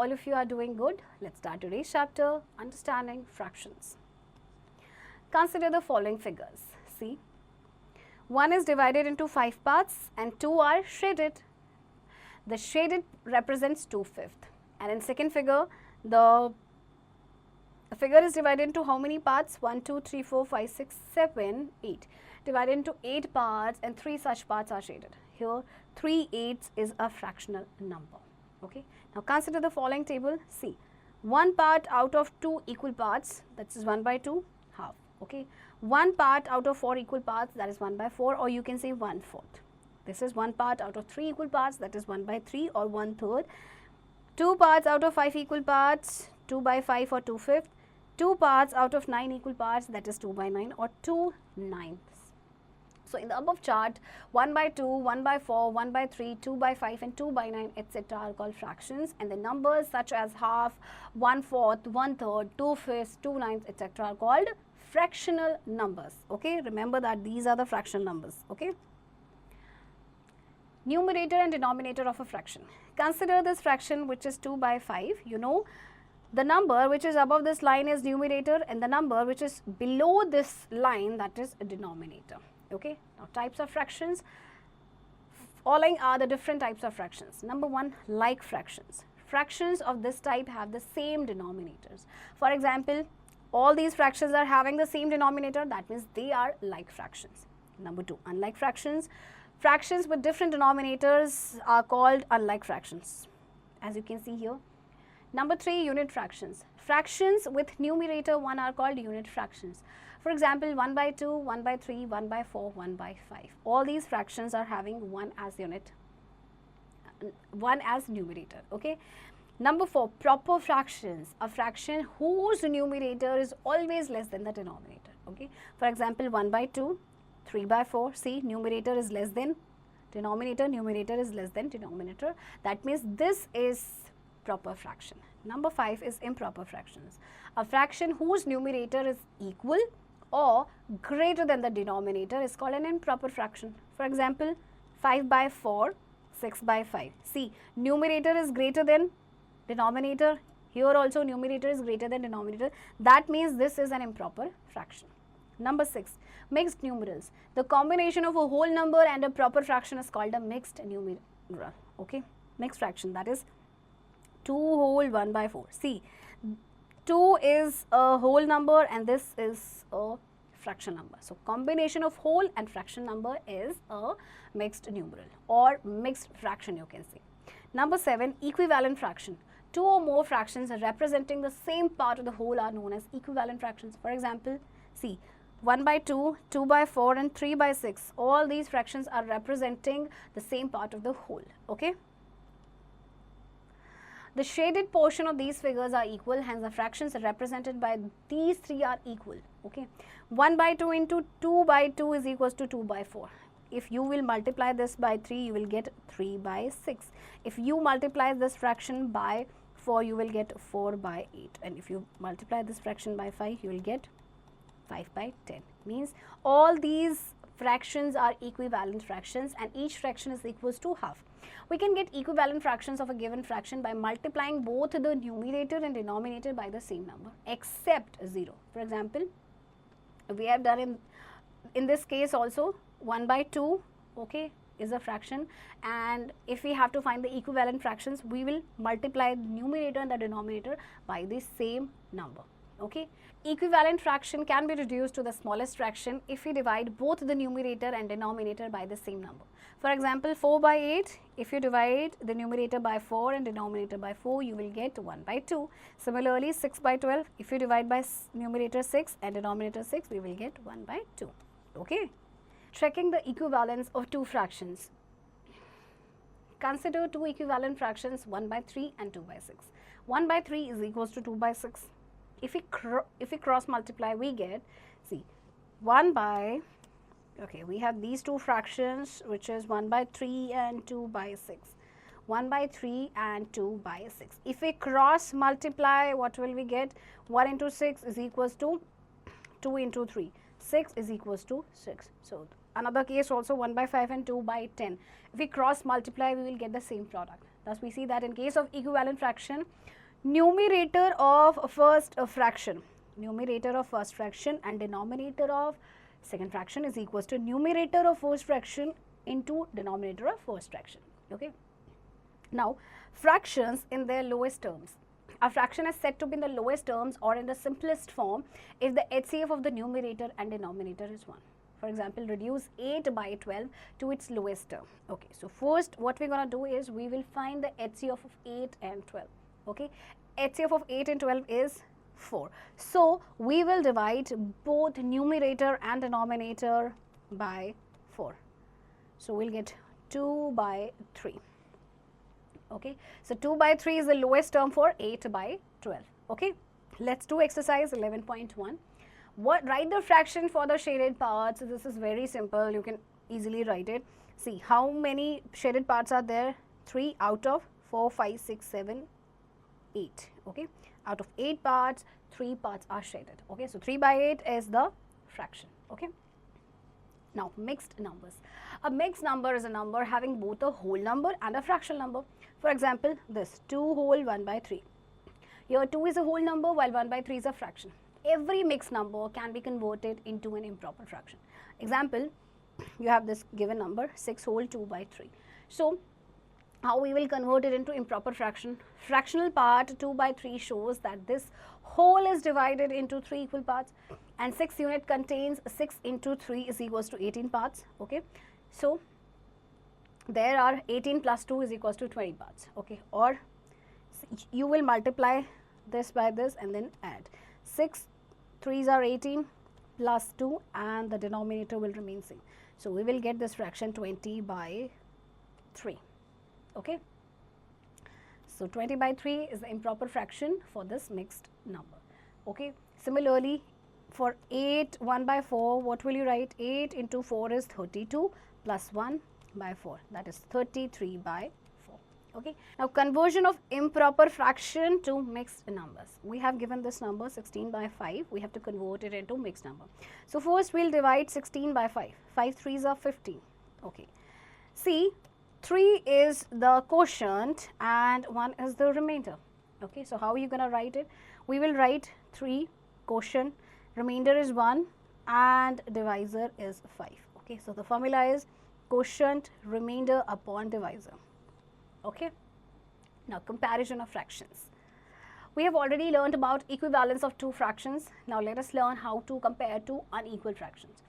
all of you are doing good. Let's start today's chapter, Understanding Fractions. Consider the following figures. See, 1 is divided into 5 parts and 2 are shaded. The shaded represents 2/5. And in second figure, the figure is divided into how many parts? 1, 2, 3, 4, 5, 6, 7, 8. Divided into 8 parts and 3 such parts are shaded. Here 3/8 is a fractional number. Okay. Now consider the following table. See, 1 part out of 2 equal parts, that is 1/2, half. Okay. 1 part out of 4 equal parts, that is 1/4, or you can say 1/4. This is 1 part out of 3 equal parts, that is 1/3 or 1/3. 2 parts out of 5 equal parts, 2/5 or 2/5. 2 parts out of 9 equal parts, that is 2/9 or 2/9. So in the above chart, 1/2, 1/4, 1/3, 2/5 and 2/9 etc. are called fractions, and the numbers such as half, 1/4, 1/3, 2/5, 2/9 etc. are called fractional numbers. Okay, remember that these are the fractional numbers. Okay. Numerator and denominator of a fraction. Consider this fraction which is 2/5. You know, the number which is above this line is numerator and the number which is below this line, that is a denominator. Okay. Now types of fractions. Following are the different types of fractions. Number 1, like fractions. Fractions of this type have the same denominators. For example, all these fractions are having the same denominator, that means they are like fractions. Number 2, unlike fractions. Fractions with different denominators are called unlike fractions, as you can see here. Number 3, unit fractions. Fractions with numerator 1 are called unit fractions. For example, 1/2, 1/3, 1/4, 1/5. All these fractions are having 1 as unit, 1 as numerator. Okay. Number 4, proper fractions. A fraction whose numerator is always less than the denominator. Okay. For example, 1/2, 3/4. See, numerator is less than denominator, numerator is less than denominator. That means this is proper fraction. Number 5 is improper fractions. A fraction whose numerator is equal or greater than the denominator is called an improper fraction. For example, 5/4, 6/5. See, numerator is greater than denominator. Here also numerator is greater than denominator. That means this is an improper fraction. Number 6, mixed numerals. The combination of a whole number and a proper fraction is called a mixed numeral. Okay, mixed fraction, that is 2 whole 1/4. See, 2 is a whole number and this is a fraction number. So combination of whole and fraction number is a mixed numeral or mixed fraction, you can say. Number 7, equivalent fraction. 2 or more fractions representing the same part of the whole are known as equivalent fractions. For example, see, 1/2, 2/4 and 3/6. All these fractions are representing the same part of the whole. Okay. The shaded portion of these figures are equal, hence the fractions represented by these 3 are equal. Okay. 1/2 into 2/2 is equals to 2/4. If you will multiply this by 3, you will get 3/6. If you multiply this fraction by 4, you will get 4/8. And if you multiply this fraction by 5, you will get 5/10. Means all these fractions are equivalent fractions and each fraction is equals to half. We can get equivalent fractions of a given fraction by multiplying both the numerator and denominator by the same number except 0. For example, we have done in this case also 1/2, okay, is a fraction, and if we have to find the equivalent fractions, we will multiply the numerator and the denominator by the same number. Okay. Equivalent fraction can be reduced to the smallest fraction if we divide both the numerator and denominator by the same number. For example, 4/8, if you divide the numerator by 4 and denominator by 4, you will get 1/2. Similarly, 6/12, if you divide by numerator 6 and denominator 6, we will get 1/2. Okay. Checking the equivalence of 2 fractions. Consider 2 equivalent fractions, 1/3 and 2/6. 1/3 is equals to 2/6. If we cross multiply, we get, see, 1/, okay, we have these 2 fractions which is 1/3 and 2/6. 1/3 and 2/6. If we cross multiply, what will we get? 1 into 6 is equals to 2 into 3. 6 is equals to 6. So another case also 1/5 and 2/10. If we cross multiply, we will get the same product. Thus we see that in case of equivalent fraction, numerator of first fraction and denominator of second fraction is equals to numerator of first fraction into denominator of first fraction. Okay. Now, fractions in their lowest terms. A fraction is said to be in the lowest terms or in the simplest form if the HCF of the numerator and denominator is 1. For example, reduce 8 by 12 to its lowest term. Okay, so first what we're going to do is we will find the HCF of 8 and 12. Okay, HCF of 8 and 12 is 4. So we will divide both numerator and denominator by 4. So we'll get 2 by 3. Okay, so 2 by 3 is the lowest term for 8 by 12. Okay, let's do exercise 11.1. Write the fraction for the shaded parts. This is very simple. You can easily write it. See how many shaded parts are there? 3 out of 4, 5, 6, 7, 8. Okay, out of 8 parts, 3 parts are shaded. Okay, so 3 by 8 is the fraction. Okay. Now, mixed numbers. A mixed number is a number having both a whole number and a fractional number. For example, this 2 whole 1 by 3. Here 2 is a whole number while 1 by 3 is a fraction. Every mixed number can be converted into an improper fraction. Example, you have this given number 6 whole 2 by 3. So, how we will convert it into improper fraction? Fractional part 2 by 3 shows that this whole is divided into 3 equal parts, and 6 unit contains 6 into 3 is equals to 18 parts. Okay, so there are 18 plus 2 is equals to 20 parts. Okay, or you will multiply this by this and then add 6 3s are 18 plus 2 and the denominator will remain same. So we will get this fraction 20 by 3. Okay, so 20 by 3 is the improper fraction for this mixed number. Okay, similarly for 8 1 by 4, what will you write? 8 into 4 is 32 plus 1 by 4, that is 33 by 4. Okay, now conversion of improper fraction to mixed numbers. We have given this number 16 by 5. We have to convert it into mixed number. So first we'll divide 16 by 5. 5 3s are 15. Okay, see, 3 is the quotient and 1 is the remainder. Okay, so how are you going to write it? We will write 3 quotient, remainder is 1 and divisor is 5. Okay, so the formula is quotient remainder upon divisor. Okay, now comparison of fractions. We have already learned about equivalence of two fractions. Now let us learn how to compare two unequal fractions.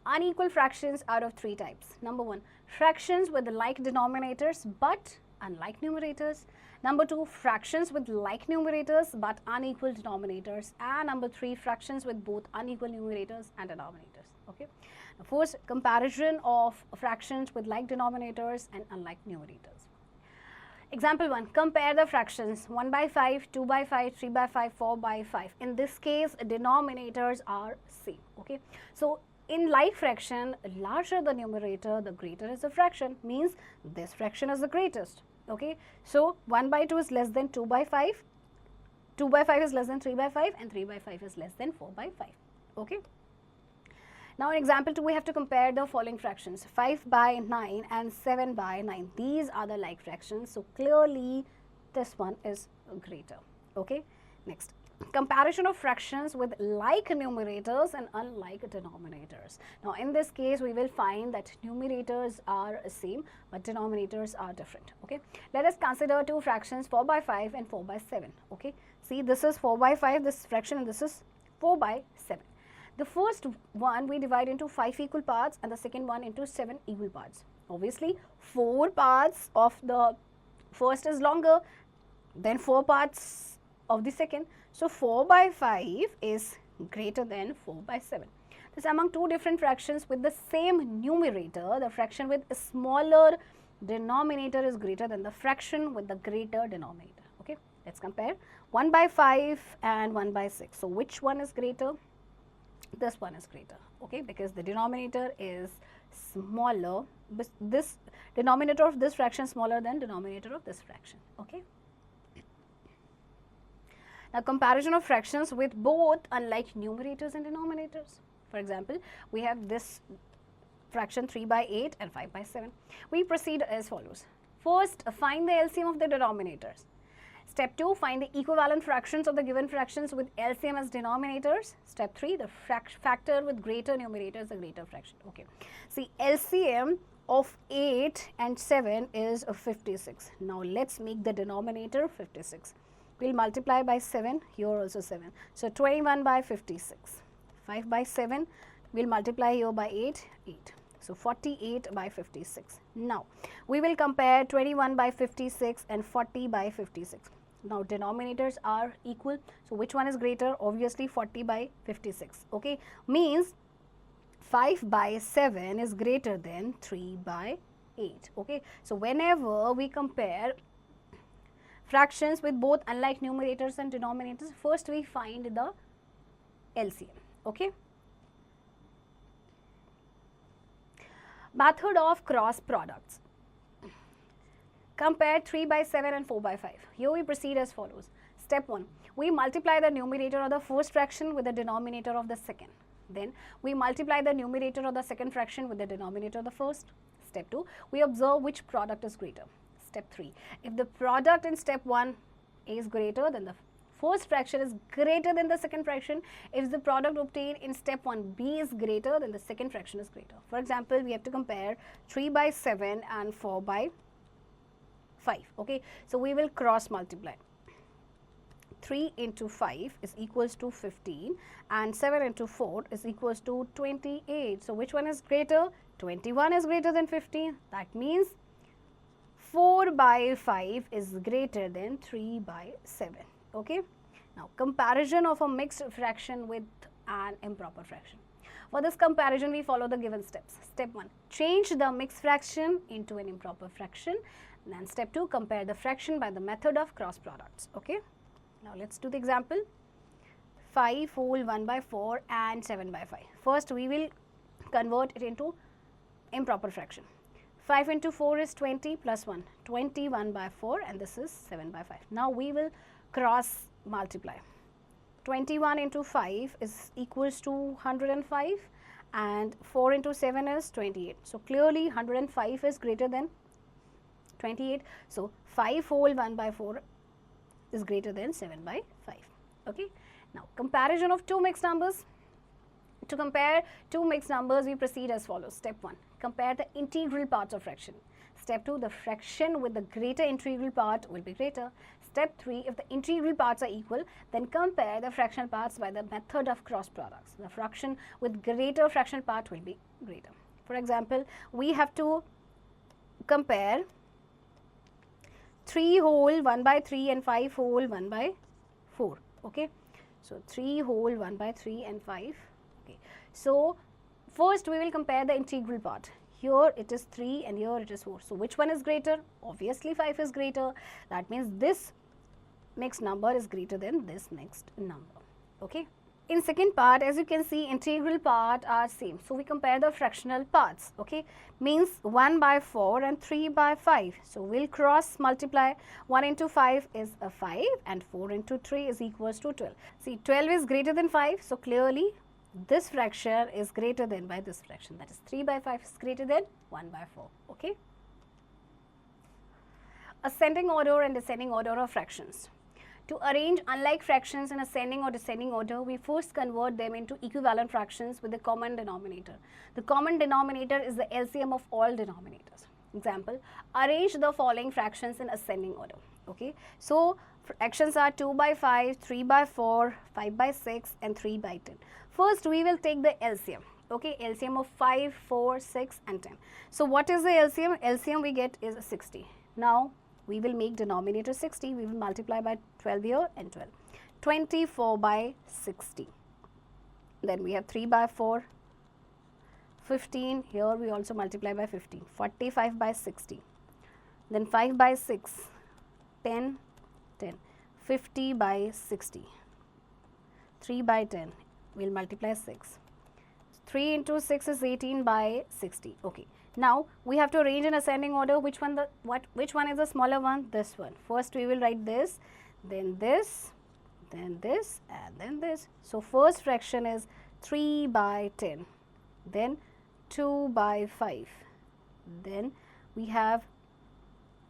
Unequal fractions are of 3 types. Number 1, fractions with like denominators but unlike numerators. Number 2, fractions with like numerators but unequal denominators. And number 3, fractions with both unequal numerators and denominators. Okay. Now first, comparison of fractions with like denominators and unlike numerators. Example 1, compare the fractions 1 by 5, 2 by 5, 3 by 5, 4 by 5. In this case, denominators are same. Okay. So in like fraction, larger the numerator, the greater is the fraction, means this fraction is the greatest. Okay, so 1 by 2 is less than 2 by 5, 2 by 5 is less than 3 by 5 and 3 by 5 is less than 4 by 5. Okay. Now in example 2, we have to compare the following fractions 5 by 9 and 7 by 9. These are the like fractions, so clearly this one is greater. Okay. Next, comparison of fractions with like numerators and unlike denominators. Now in this case we will find that numerators are same but denominators are different. Okay, let us consider two fractions 4 by 5 and 4 by 7. Okay, see, this is 4 by 5, this fraction, and this is 4 by 7. The first one we divide into 5 equal parts and the second one into 7 equal parts. Obviously 4 parts of the first is longer than 4 parts of the second. So 4 by 5 is greater than 4 by 7. This among two different fractions with the same numerator, the fraction with a smaller denominator is greater than the fraction with the greater denominator. Okay, let's compare 1 by 5 and 1 by 6. So which one is greater? This one is greater. Okay, because the denominator is smaller. This denominator of this fraction is smaller than denominator of this fraction. Okay. Now comparison of fractions with both unlike numerators and denominators. For example, we have this fraction 3 by 8 and 5 by 7. We proceed as follows. First, find the LCM of the denominators. Step 2, find the equivalent fractions of the given fractions with LCM as denominators. Step 3, the factor with greater numerator is a greater fraction. Okay. See, LCM of 8 and 7 is 56. Now, let's make the denominator 56. We'll multiply by 7, here also 7. So, 21 by 56. 5 by 7, we'll multiply here by 8, 8. So, 48 by 56. Now, we will compare 21 by 56 and 40 by 56. Now, denominators are equal. So, which one is greater? Obviously, 40 by 56. Okay, means 5 by 7 is greater than 3 by 8. Okay, so whenever we compare fractions with both unlike numerators and denominators, first we find the LCM. Okay. Method of cross products. Compare 3 by 7 and 4 by 5. Here we proceed as follows. Step 1. We multiply the numerator of the first fraction with the denominator of the second. Then we multiply the numerator of the second fraction with the denominator of the first. Step 2. We observe which product is greater. Step 3. If the product in step 1 is greater, then the first fraction is greater than the second fraction. If the product obtained in step 1b is greater, then the second fraction is greater. For example, we have to compare 3 by 7 and 4 by 5. Okay, so we will cross multiply. 3 into 5 is equals to 15 and 7 into 4 is equals to 28. So, which one is greater? 21 is greater than 15. That means 4 by 5 is greater than 3 by 7. Okay. Now, comparison of a mixed fraction with an improper fraction. For this comparison, we follow the given steps. Step 1, change the mixed fraction into an improper fraction. Then step 2, compare the fraction by the method of cross products. Okay. Now, let's do the example. 5 whole 1 by 4 and 7 by 5. First, we will convert it into improper fraction. 5 into 4 is 20 plus 1, 21 by 4, and this is 7 by 5. Now, we will cross multiply. 21 into 5 is equals to 105 and 4 into 7 is 28. So, clearly 105 is greater than 28. So, 5 whole 1 by 4 is greater than 7 by 5. Okay. Now, comparison of two mixed numbers. To compare two mixed numbers, we proceed as follows. Step 1, compare the integral parts of fraction. Step 2, the fraction with the greater integral part will be greater. Step 3, if the integral parts are equal, then compare the fractional parts by the method of cross products. The fraction with greater fractional part will be greater. For example, we have to compare 3 whole 1 by 3 and 5 whole 1 by 4. Okay. So, 3 whole 1 by 3 and 5. Okay. So, first we will compare the integral part. Here it is 3 and here it is 4. So, which one is greater? Obviously 5 is greater. That means this next number is greater than this next number. Okay. In second part, as you can see, integral part are same. So, we compare the fractional parts. Okay. Means 1 by 4 and 3 by 5. So, we will cross multiply. 1 into 5 is a 5 and 4 into 3 is equals to 12. See, 12 is greater than 5. So, clearly this fraction is greater than by this fraction, that is 3 by 5 is greater than 1 by 4. Okay. Ascending order and descending order of fractions. To arrange unlike fractions in ascending or descending order, we first convert them into equivalent fractions with a common denominator. The common denominator is the LCM of all denominators. Example, arrange the following fractions in ascending order. Okay. So, fractions are 2 by 5, 3 by 4, 5 by 6 and 3 by 10. First, we will take the LCM. Okay, LCM of 5, 4, 6 and 10. So, what is the LCM? LCM we get is 60. Now, we will make denominator 60. We will multiply by 12 here and 12. 24 by 60. Then we have 3 by 4, 15. Here we also multiply by 15. 45 by 60. Then 5 by 6, 10, 10. 50 by 60. 3 by 10. We will multiply 6. 3 into 6 is 18 by 60. Okay. Now, we have to arrange in ascending order. Which one is the smaller one? This one. First, we will write this, then this, then this and then this. So, first fraction is 3 by 10, then 2 by 5, then we have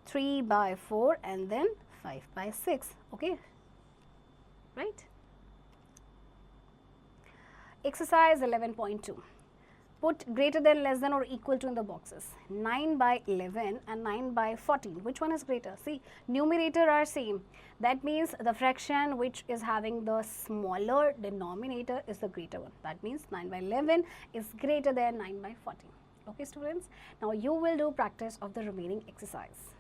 3 by 4 and then 5 by 6. Okay, right? Exercise 11.2. Put greater than, less than or equal to in the boxes. 9 by 11 and 9 by 14. Which one is greater? See, numerator are same. That means the fraction which is having the smaller denominator is the greater one. That means 9 by 11 is greater than 9 by 14. Okay, students. Now you will do practice of the remaining exercise.